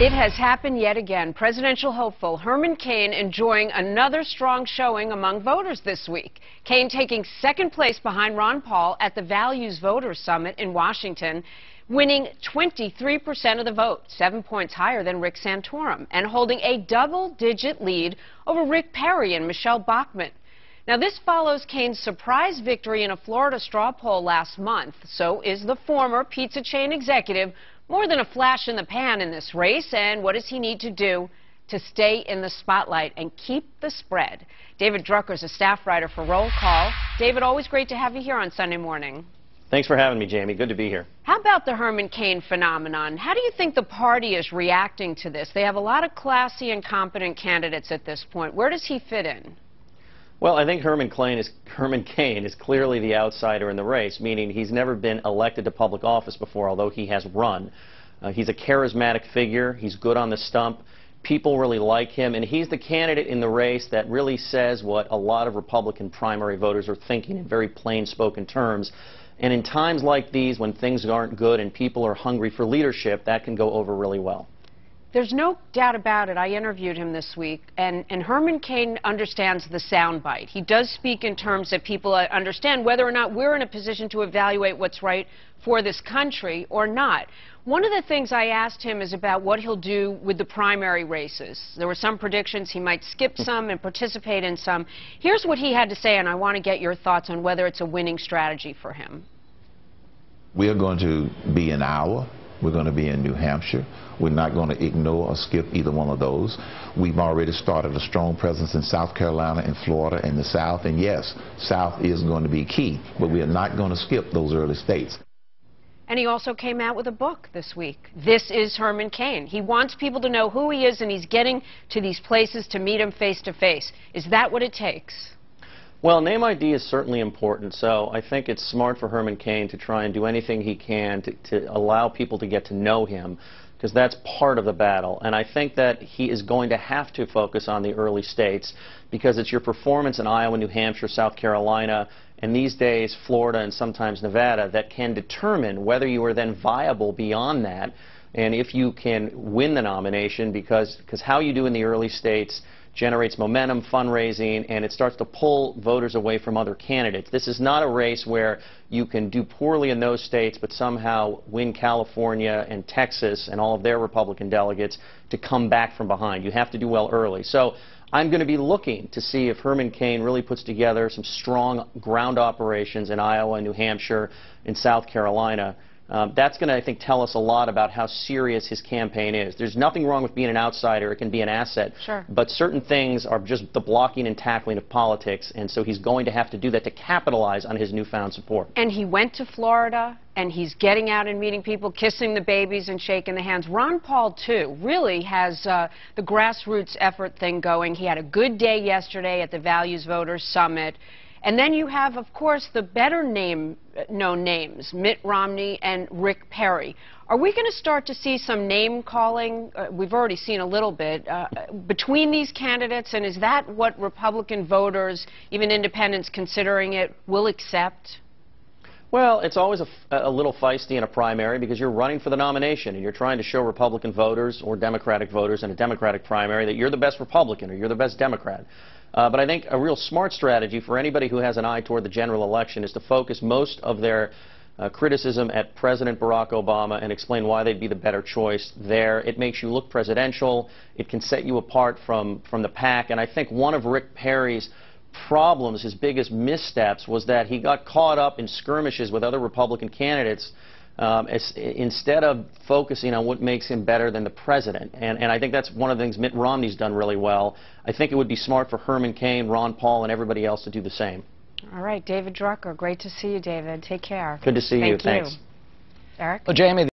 It has happened yet again. Presidential hopeful Herman Cain enjoying another strong showing among voters this week. Cain taking second place behind Ron Paul at the Values Voters Summit in Washington, winning 23% of the vote, 7 points higher than Rick Santorum, and holding a double-digit lead over Rick Perry and Michelle Bachmann. Now, this follows Cain's surprise victory in a Florida straw poll last month. So is the former pizza chain executive more than a flash in the pan in this race, and what does he need to do to stay in the spotlight and keep the spread? David Drucker is a staff writer for Roll Call. David, always great to have you here on Sunday morning. Thanks for having me, Jamie. Good to be here. How about the Herman Cain phenomenon? How do you think the party is reacting to this? They have a lot of classy and competent candidates at this point. Where does he fit in? Well, I think Herman Cain is clearly the outsider in the race, meaning he's never been elected to public office before, although he has run. He's a charismatic figure. He's good on the stump. People really like him, and he's the candidate in the race that really says what a lot of Republican primary voters are thinking in very plain-spoken terms. And in times like these, when things aren't good and people are hungry for leadership, that can go over really well. There's no doubt about it. I interviewed him this week, and Herman Cain understands the soundbite. He does speak in terms that people understand whether or not we're in a position to evaluate what's right for this country or not. One of the things I asked him is about what he'll do with the primary races. There were some predictions he might skip some and participate in some. Here's what he had to say, and I want to get your thoughts on whether it's a winning strategy for him. We are going to be in Iowa. We're going to be in New Hampshire. We're not going to ignore or skip either one of those. We've already started a strong presence in South Carolina and Florida and the South. And yes, South is going to be key, but we are not going to skip those early states. And he also came out with a book this week. This is Herman Cain. He wants people to know who he is, and he's getting to these places to meet him face to face. Is that what it takes? Well, name ID is certainly important, so I think it's smart for Herman Cain to try and do anything he can to allow people to get to know him, because that's part of the battle. And I think that he is going to have to focus on the early states, because it's your performance in Iowa, New Hampshire, South Carolina, and these days Florida and sometimes Nevada that can determine whether you are then viable beyond that, and if you can win the nomination, because how you do in the early states generates momentum, fundraising, and it starts to pull voters away from other candidates. This is not a race where you can do poorly in those states but somehow win California and Texas and all of their Republican delegates to come back from behind. You have to do well early. So I'm going to be looking to see if Herman Cain really puts together some strong ground operations in Iowa, New Hampshire, and South Carolina. That's going to, I think, tell us a lot about how serious his campaign is. There's nothing wrong with being an outsider. It can be an asset. Sure. But certain things are just the blocking and tackling of politics, and so he's going to have to do that to capitalize on his newfound support. And he went to Florida, and he's getting out and meeting people, kissing the babies and shaking the hands. Ron Paul, too, really has the grassroots effort thing going. He had a good day yesterday at the Values Voters Summit. And then you have, of course, the better known names, Mitt Romney and Rick Perry. Are we going to start to see some name-calling? We've already seen a little bit between these candidates, and is that what Republican voters, even independents considering it, will accept? Well, it's always a little feisty in a primary because you're running for the nomination and you're trying to show Republican voters or Democratic voters in a Democratic primary that you're the best Republican or you're the best Democrat. But I think a real smart strategy for anybody who has an eye toward the general election is to focus most of their criticism at President Barack Obama and explain why they'd be the better choice there. It makes you look presidential. It can set you apart from the pack. And I think one of Rick Perry's problems, his biggest missteps, was that he got caught up in skirmishes with other Republican candidates instead of focusing on what makes him better than the president. And I think that's one of the things Mitt Romney's done really well. I think it would be smart for Herman Cain, Ron Paul, and everybody else to do the same. All right, David Drucker, great to see you, David. Take care. Good to see you. Thank you. Thanks. Eric? Well, Jamie,